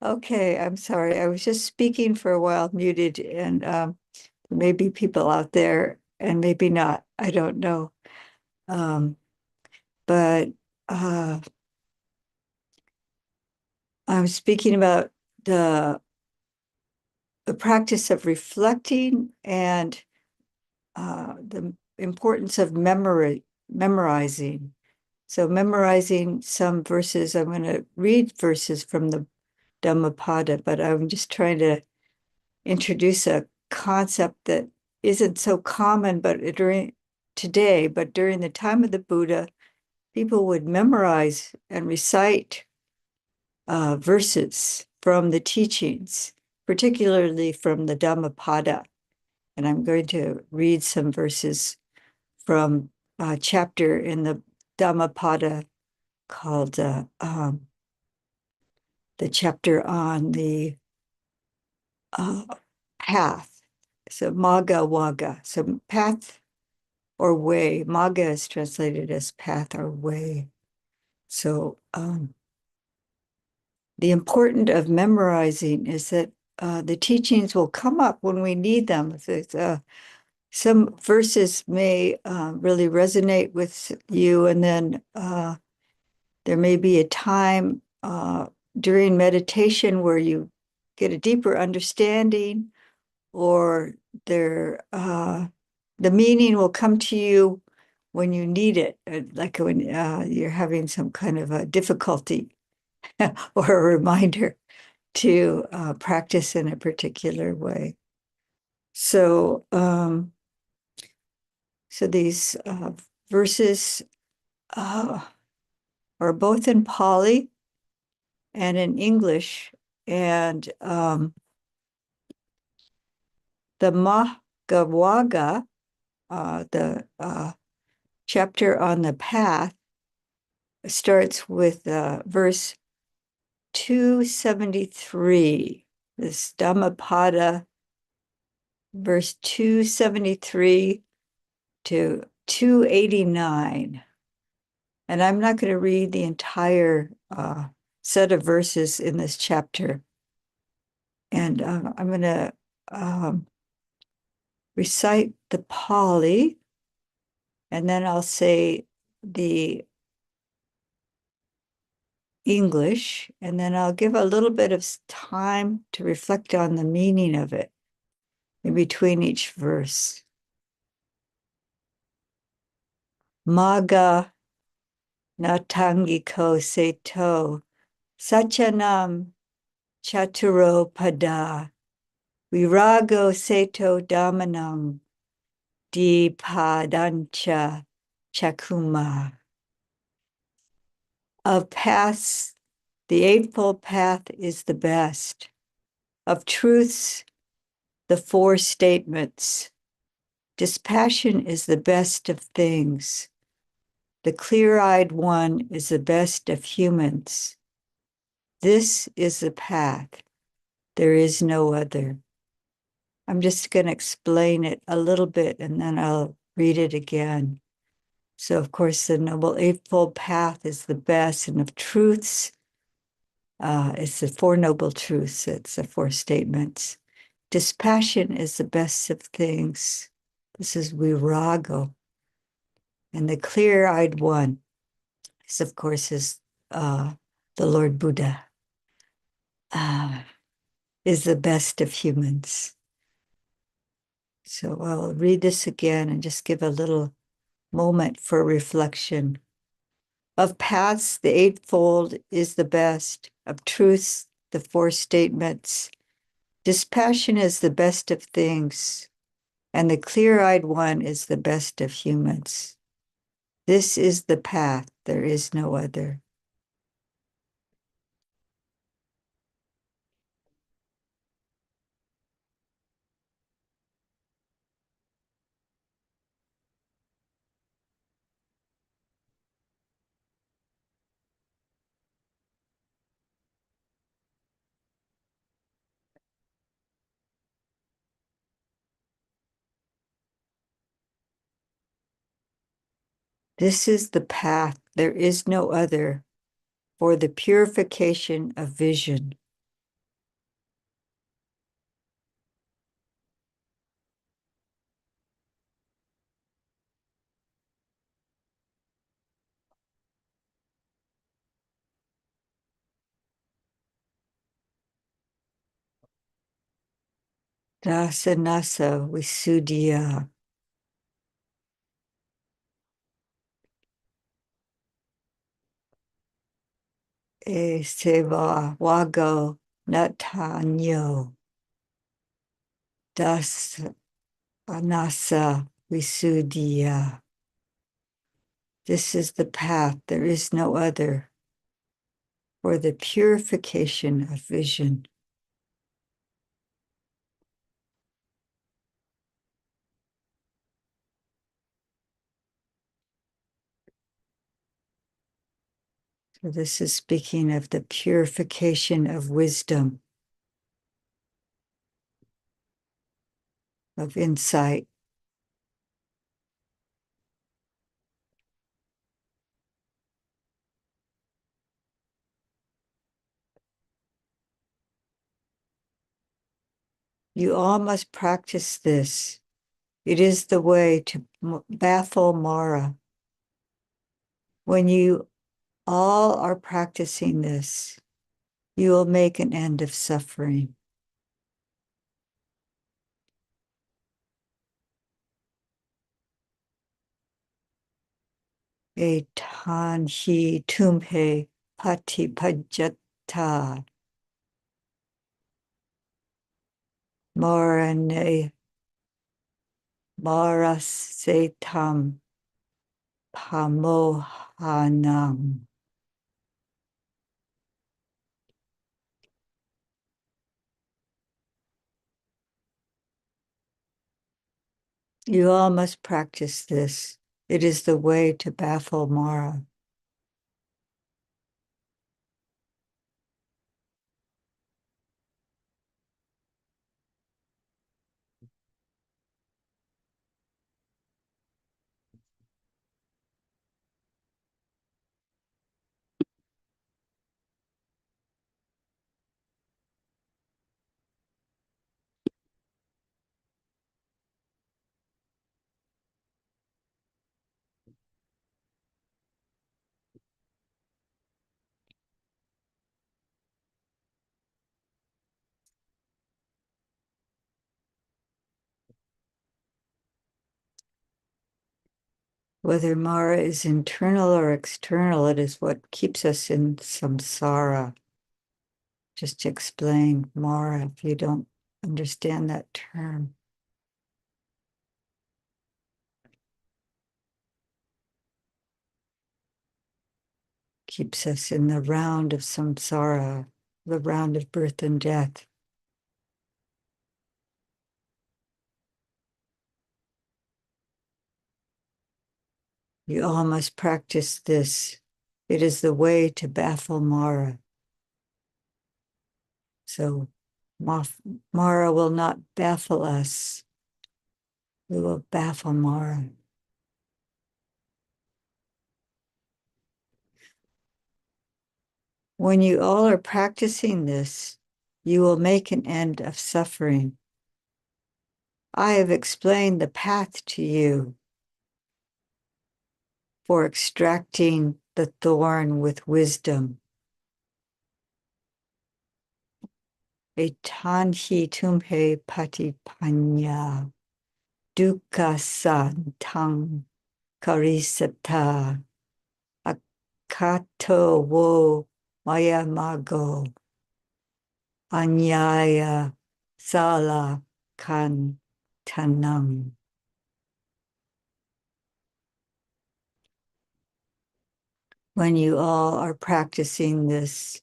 Okay, I'm sorry. I was just speaking for a while, muted, and maybe people out there and maybe not. I don't know. Um, but uh, I'm speaking about the the practice of reflecting and the importance of memorizing. So memorizing some verses, I'm going to read verses from the Dhammapada, but I'm just trying to introduce a concept that isn't so common but during today, but during the time of the Buddha, people would memorize and recite verses from the teachings, particularly from the Dhammapada. And I'm going to read some verses from a chapter in the Dhammapada called the chapter on the uh, path. So Magga Wagga. So path or way. Magga is translated as path or way. So the important of memorizing is that the teachings will come up when we need them. Some verses may really resonate with you, and then there may be a time during meditation where you get a deeper understanding, or the meaning will come to you when you need it, like when you're having some kind of a difficulty or a reminder to practice in a particular way. So, so these verses uh, are both in Pali and in English, and the Mahgavaga, the chapter on the path, starts with verse 273. This Dhammapada, verse 273 to 289. And I'm not going to read the entire set of verses in this chapter. And I'm going to recite the Pali, and then I'll say the English, and then I'll give a little bit of time to reflect on the meaning of it in between each verse. Maga natangiko seto sachanam chaturo pada virago seto damanam dipadancha chakuma. Of paths, the Eightfold Path is the best. Of truths, the Four Statements. Dispassion is the best of things. The clear-eyed one is the best of humans. This is the path. There is no other. I'm just going to explain it a little bit and then I'll read it again. So, of course, the Noble Eightfold Path is the best, and of truths, it's the Four Noble Truths, it's the Four Statements. Dispassion is the best of things. This is virago. And the clear-eyed one is, of course, the Lord Buddha, is the best of humans. So I'll read this again and just give a little moment for reflection. Of paths, the Eightfold is the best. Of truths, the Four Statements. Dispassion is the best of things, and the clear-eyed one is the best of humans. This is the path. There is no other. This is the path. There is no other. for the purification of vision. Dasanasa Visuddhya. E Seva Wago Natanyo. Dasanasa Visuddhya. This is the path, there is no other, for the purification of vision. So this is speaking of the purification of wisdom, of insight. You all must practice this. It is the way to baffle Mara. When you all are practicing this, you will make an end of suffering. Etanhi tumhe patipajata marane marasetam pamohanam. You all must practice this. It is the way to baffle Mara. Whether Mara is internal or external, it is what keeps us in samsara. Just to explain Mara, if you don't understand that term. Keeps us in the round of samsara, the round of birth and death. You all must practice this. It is the way to baffle Mara. So Mara will not baffle us. We will baffle Mara. When you all are practicing this, you will make an end of suffering. I have explained the path to you for extracting the thorn with wisdom. Etanhi tumhe patipanya dukkha santang karisata akato wo mayamago anyaya sala kantanam. When you all are practicing this,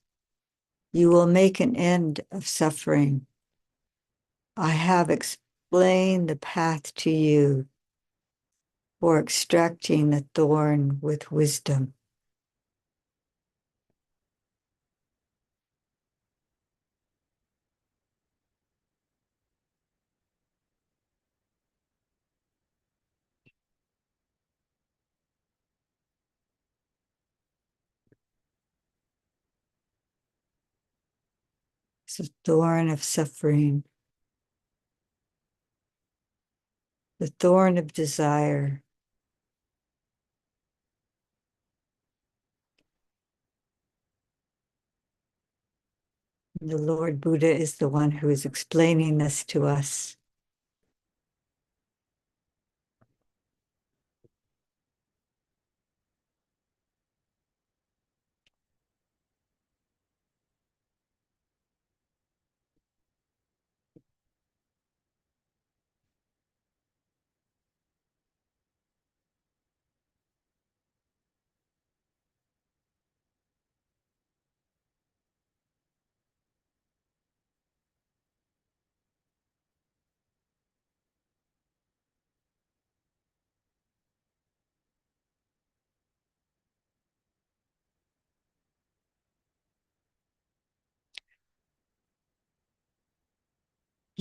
you will make an end of suffering. I have explained the path to you for extracting the thorn with wisdom. It's a thorn of suffering, the thorn of desire. The Lord Buddha is the one who is explaining this to us.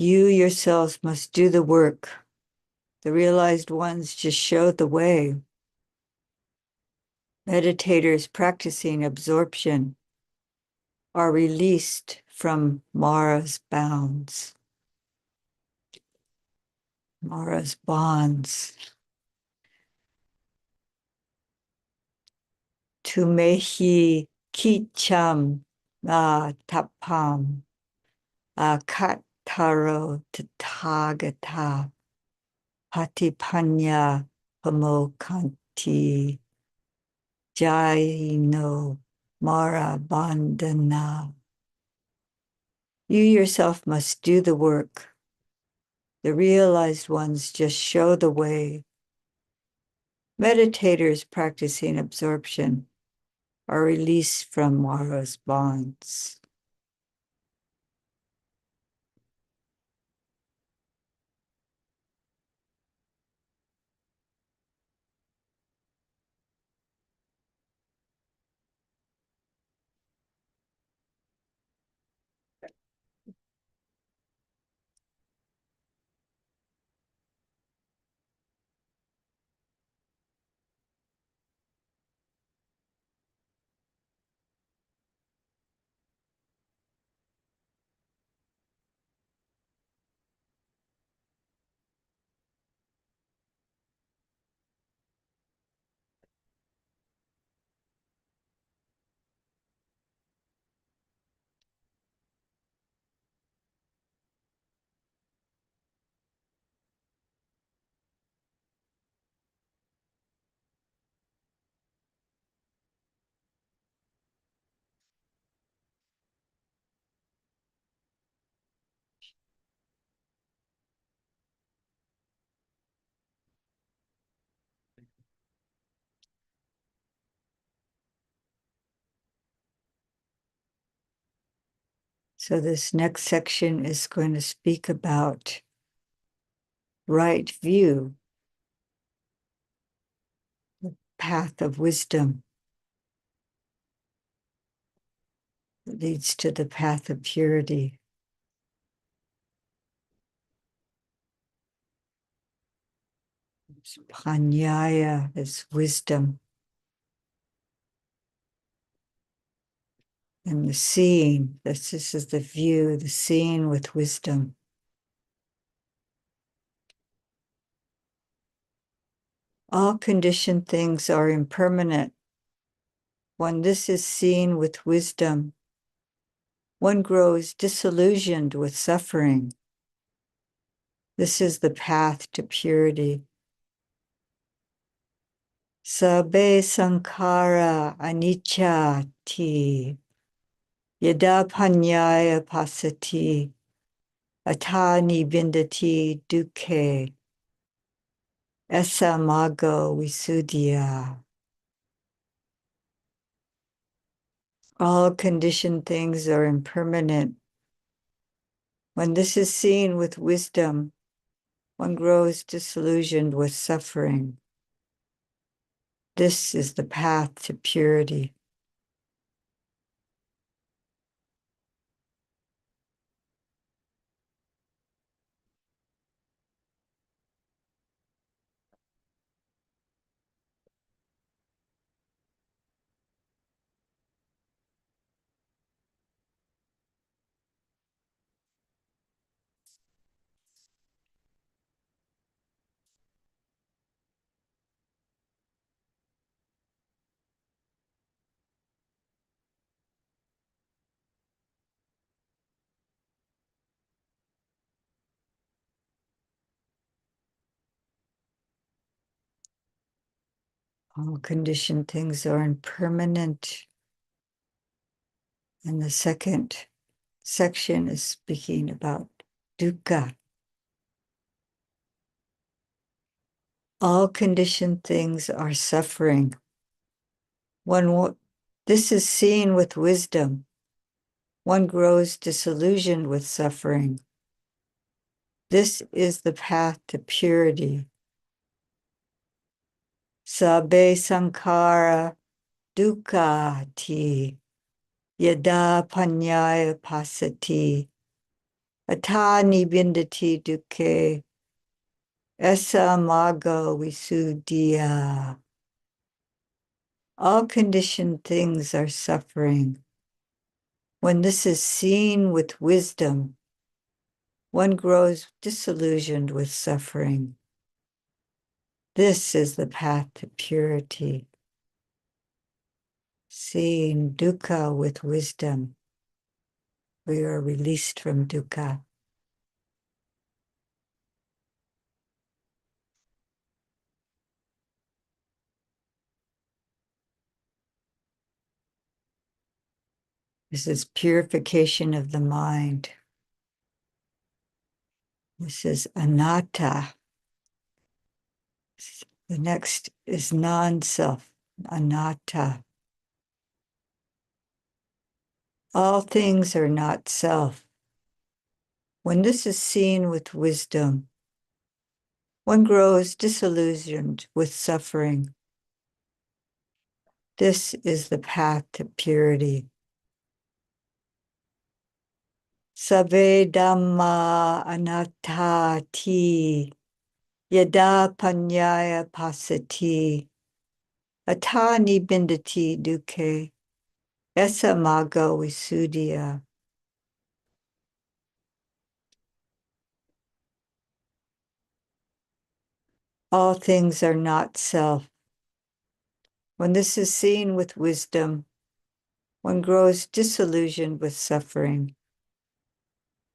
You yourselves must do the work. The realized ones just show the way. Meditators practicing absorption are released from Mara's bounds, Mara's bonds. Tumehi kicham na tapam akataro tathagata patipanya pamokanti jaino Mara bandana. You yourself must do the work. The realized ones just show the way. Meditators practicing absorption are released from Mara's bonds. So this next section is going to speak about right view, the path of wisdom that leads to the path of purity. Panyaya is wisdom. And the seeing, this is the view, the seeing with wisdom. All conditioned things are impermanent. When this is seen with wisdom, one grows disillusioned with suffering. This is the path to purity. Sabbe sankhara anicca-ti, yada panyaya pasati, atani vindati dukkhe, essa mago visuddhya. All conditioned things are impermanent. When this is seen with wisdom, one grows disillusioned with suffering. This is the path to purity. All conditioned things are impermanent. And the second section is speaking about dukkha. All conditioned things are suffering. This is seen with wisdom. One grows disillusioned with suffering. This is the path to purity. Sabbe sankhara dukkati yada panyaya pasati atani bindati dukkhe esa maga visuddhya. All conditioned things are suffering. When this is seen with wisdom, one grows disillusioned with suffering. This is the path to purity. Seeing dukkha with wisdom, we are released from dukkha. This is purification of the mind. This is anatta. The next is non-self, anatta. All things are not self. When this is seen with wisdom, one grows disillusioned with suffering. This is the path to purity. Sabbe Dhamma anattati yada panyaya pasati atani bindati dukkhe esa magga visuddhya. All things are not self. When this is seen with wisdom, one grows disillusioned with suffering.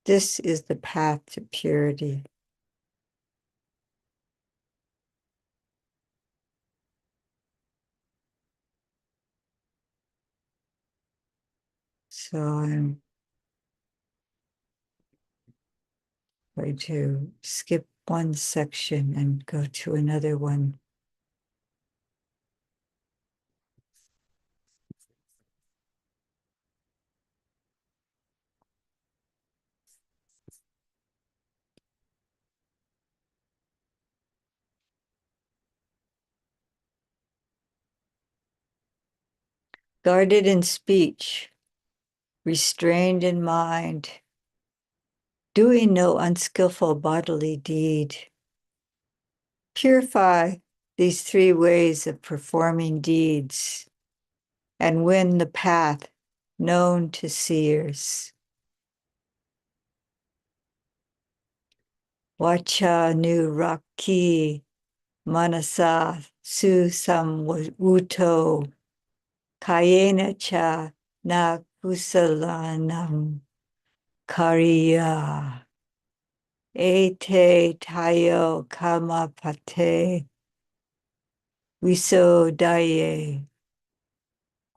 This is the path to purity. So I'm going to skip one section and go to another one. Guarded in speech, restrained in mind, doing no unskillful bodily deed. Purify these three ways of performing deeds and win the path known to seers. Vacha nu rakhi manasa susamvuto kayena cha na kusalanam kariya. Ete tayo kamapate visodaye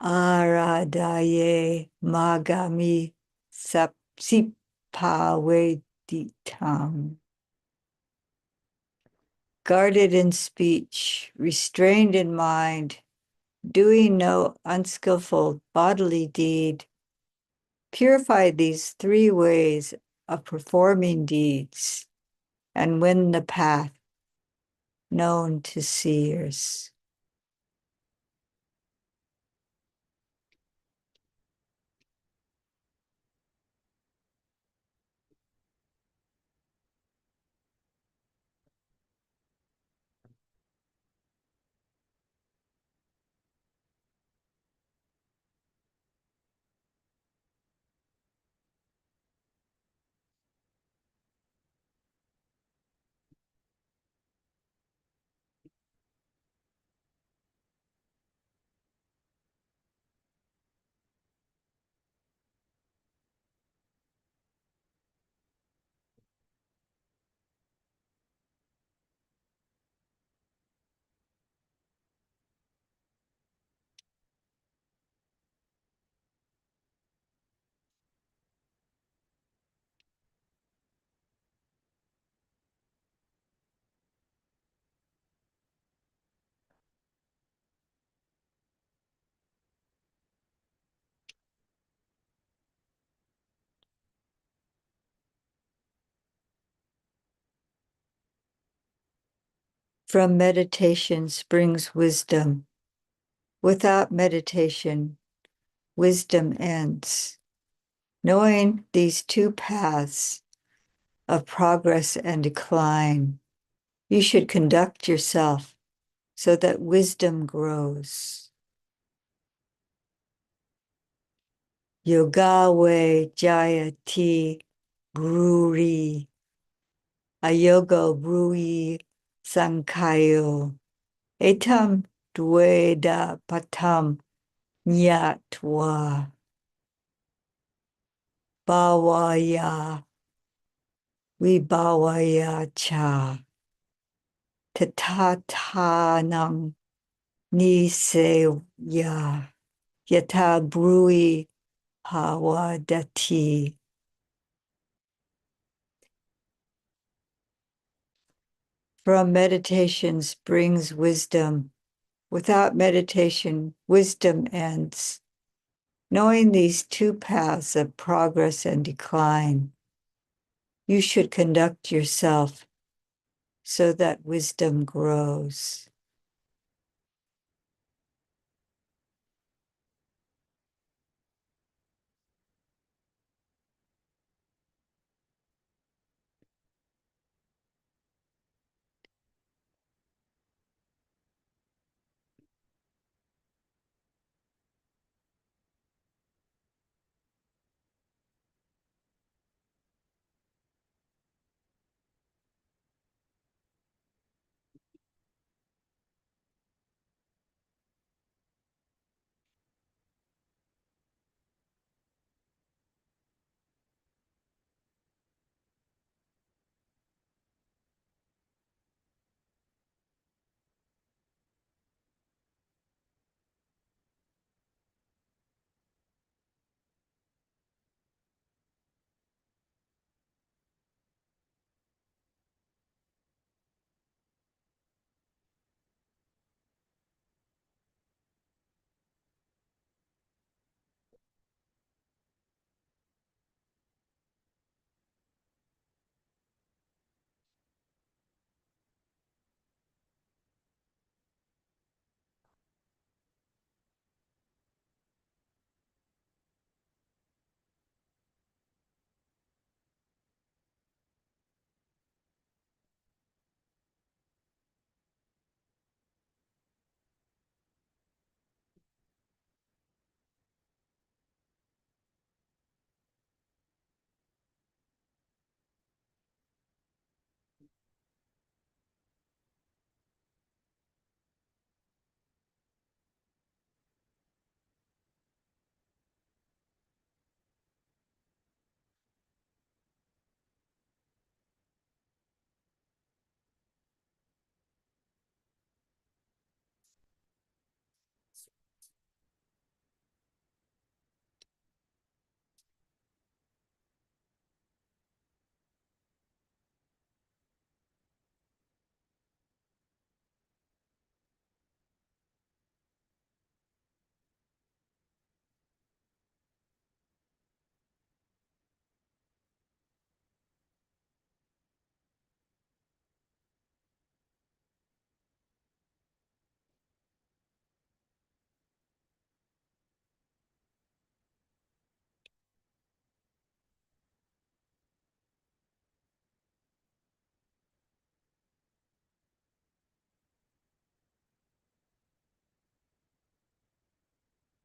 aradaye magami sapsipaveditam. Guarded in speech, restrained in mind, doing no unskillful bodily deed, purify these three ways of performing deeds and win the path known to seers. From meditation springs wisdom. Without meditation, wisdom ends. Knowing these two paths of progress and decline, you should conduct yourself so that wisdom grows. Yogawe Jayati Bruri Ayogo Brui Sankayo Etam Dweda Patam Nyatwa Bawaya Vibhawaya Cha Tatatanam Niseya Yata Brui Hawadati. From meditation springs wisdom. Without meditation, wisdom ends. Knowing these two paths of progress and decline, you should conduct yourself so that wisdom grows.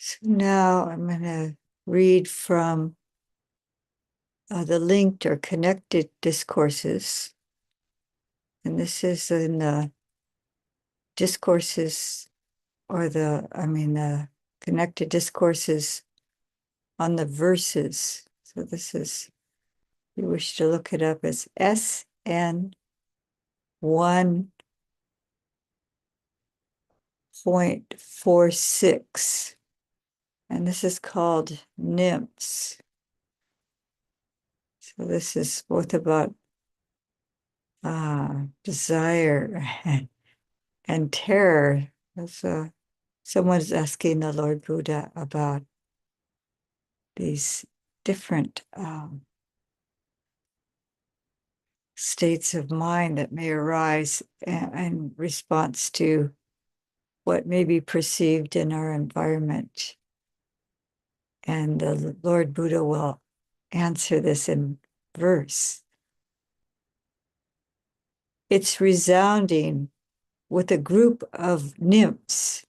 So now I'm going to read from the linked or connected discourses. And this is in the discourses or the connected discourses on the verses. So this is, if you wish to look it up, as SN 1.46. And this is called nymphs. So this is both about desire and terror. So someone's asking the Lord Buddha about these different states of mind that may arise in response to what may be perceived in our environment. And the Lord Buddha will answer this in verse. It's resounding with a group of nymphs,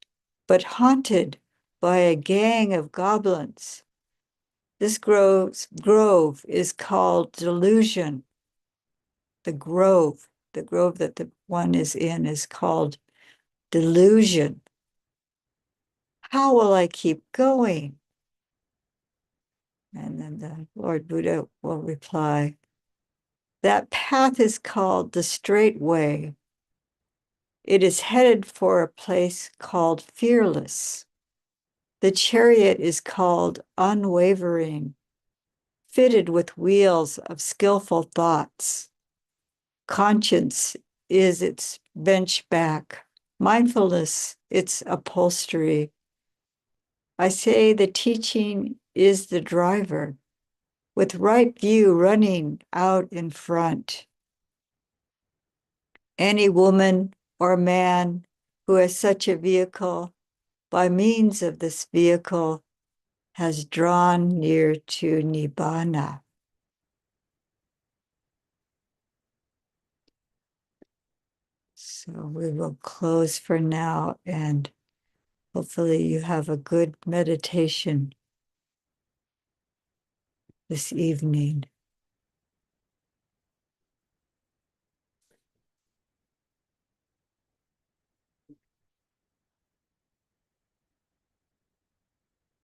but haunted by a gang of goblins. This grove is called delusion. The grove that the one is in is called delusion. How will I keep going? And then the Lord Buddha will reply, that path is called the straight way. It is headed for a place called fearless. The chariot is called unwavering, fitted with wheels of skillful thoughts. Conscience is its bench back, mindfulness its upholstery. I say the teaching is the driver, with right view running out in front. Any woman or man who has such a vehicle, by means of this vehicle, has drawn near to Nibbana. So we will close for now, and hopefully you have a good meditation this evening.